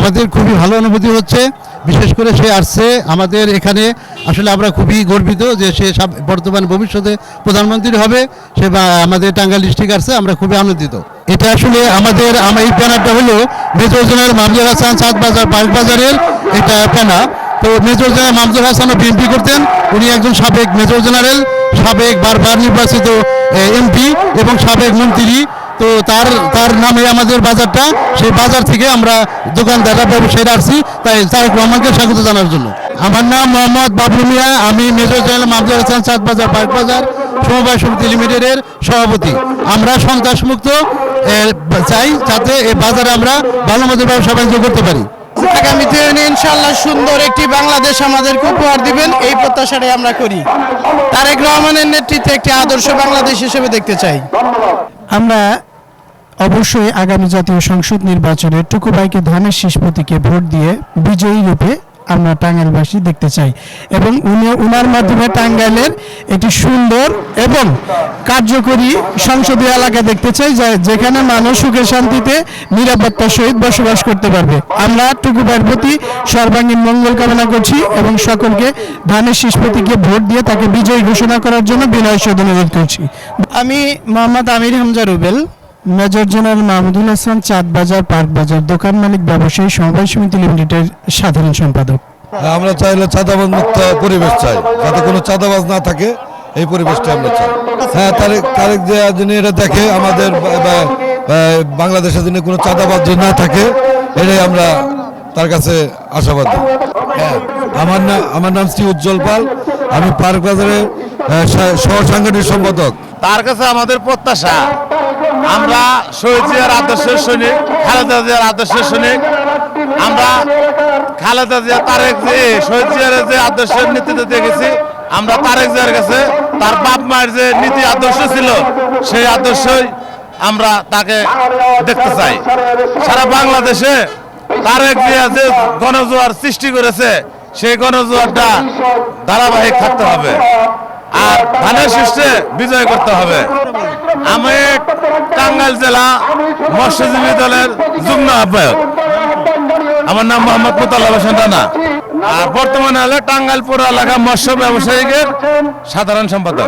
আমাদের খুবই ভালো অনুভূতি হচ্ছে। বিশেষ করে সে আসছে আমাদের এখানে, আসলে আমরা খুবই গর্বিত যে সে বর্তমান ভবিষ্যতে প্রধানমন্ত্রী হবে। সে আমাদের টাঙ্গাইল ডিস্ট্রিক্ট আসছে, আমরা খুবই আনন্দিত। এটা আসলে আমাদের এই ব্যানারটা হলো মেজর জেনারেল মামজুর হাসান চাঁদবাজার বাজারের এটা ব্যানার। তো মেজর জেনারেল মামজুর হাসানও বিএনপি করতেন, উনি একজন সাবেক মেজর জেনারেল, সাবেক বারবার নির্বাচিত এমপি এবং সাবেক মন্ত্রী। তো তার নামে আমাদের বাজারটা, সেই বাজার থেকে আমরা দোকানদাররা ব্যবসায়ীরা আসছি তাই তারেক রহমানকে স্বাগত জানার জন্য। আমার নাম মোহাম্মদ বাবলু মিয়া, আমি মেজর জেনারেল মামজুর হাসান চাঁদবাজার বাজার সমবায় সমিতি লিমিটেডের সভাপতি। আমরা সন্ত্রাসমুক্ত চাই, যাতে এই বাজারে আমরা ভালো মতো ব্যবসা বাণিজ্য করতে পারি। আগামীতে ইনশাআল্লাহ সুন্দর একটি বাংলাদেশ আমাদেরকে উপহার দিবেন, এই প্রত্যাশাটাই আমরা করি। তারেক রহমানের নেতৃত্বে একটি আদর্শ বাংলাদেশ হিসেবে দেখতে চাই। আমরা অবশ্যই আগামী জাতীয় সংসদ নির্বাচনে টুকু ভাইকে ধানের শীষ প্রতীকে ভোট দিয়ে বিজয়ী রূপে আমরা টাঙ্গাইলবাসী দেখতে চাই এবং উনার মাধ্যমে টাঙ্গাইলের একটি সুন্দর এবং কার্যকরী সংসদীয় এলাকা দেখতে চাই, যেখানে মানুষ সুখে শান্তিতে নিরাপত্তার সহিত বসবাস করতে পারবে। আমরা টুকু ভাইয়ের প্রতি সর্বাঙ্গীন মঙ্গল কামনা করছি এবং সকলকে ধানের শীষ প্রতীকে ভোট দিয়ে তাকে বিজয়ী ঘোষণা করার জন্য বিনয় সহিত অনুরোধ করছি। আমি Mohammad Amir Hamza Rubel, major general Mahmudul Hasan Chandbazar park Bazar দোকান মালিক ব্যবসায়ী সমবায় সমিতি লিমিটেডের সাধারণ সম্পাদক। আমরা চাইলে চাঁদাবাজ মুক্ত পরিবেশ চাই, যাতে কোনো চাঁদাবাজ না থাকে, এই পরিবেশটা আমরা চাই। হ্যাঁ, তারেক যে যিনি এটা দেখে আমাদের বাংলাদেশের যিনি কোনো চাঁদাবাজ না থাকে, এটাই আমরা তার কাছে আশাবাদী। হ্যাঁ, আমার নাম শ্রী উজ্জ্বল পাল, আমি পার্ক বাজারের সহ সাংগঠনিক সম্পাদক। তার কাছে আমাদের প্রত্যাশা, আমরা শহীদ জিয়ার আদর্শের সৈনিক, খালেদা জিয়ার আদর্শের সৈনিক। আমরা খালেদা জিয়া তারেক শহীদ জিয়ার যে আদর্শের নীতিতে দেখেছি, আমরা তারেক জিয়ার কাছে তার বাপ মায়ের যে নীতি আদর্শ ছিল, সেই আদর্শই আমরা তাকে দেখতে চাই। সারা বাংলাদেশে তারেক জিয়া যে গণজোয়ার সৃষ্টি করেছে, সেই গণজোয়ারটা ধারাবাহিক থাকতে হবে আর ধানের শীর্ষে বিজয় করতে হবে। আমি টাঙ্গাইল জেলা মৎস্যজীবী দলের যুগ্ম আহ্বায়ক। আমার নাম মোহাম্মদ মুতাল্লাব হোসেন রানা, আর বর্তমানে হলে টাঙ্গাইল পৌর এলাকা মৎস্য ব্যবসায়ীদের সাধারণ সম্পাদক।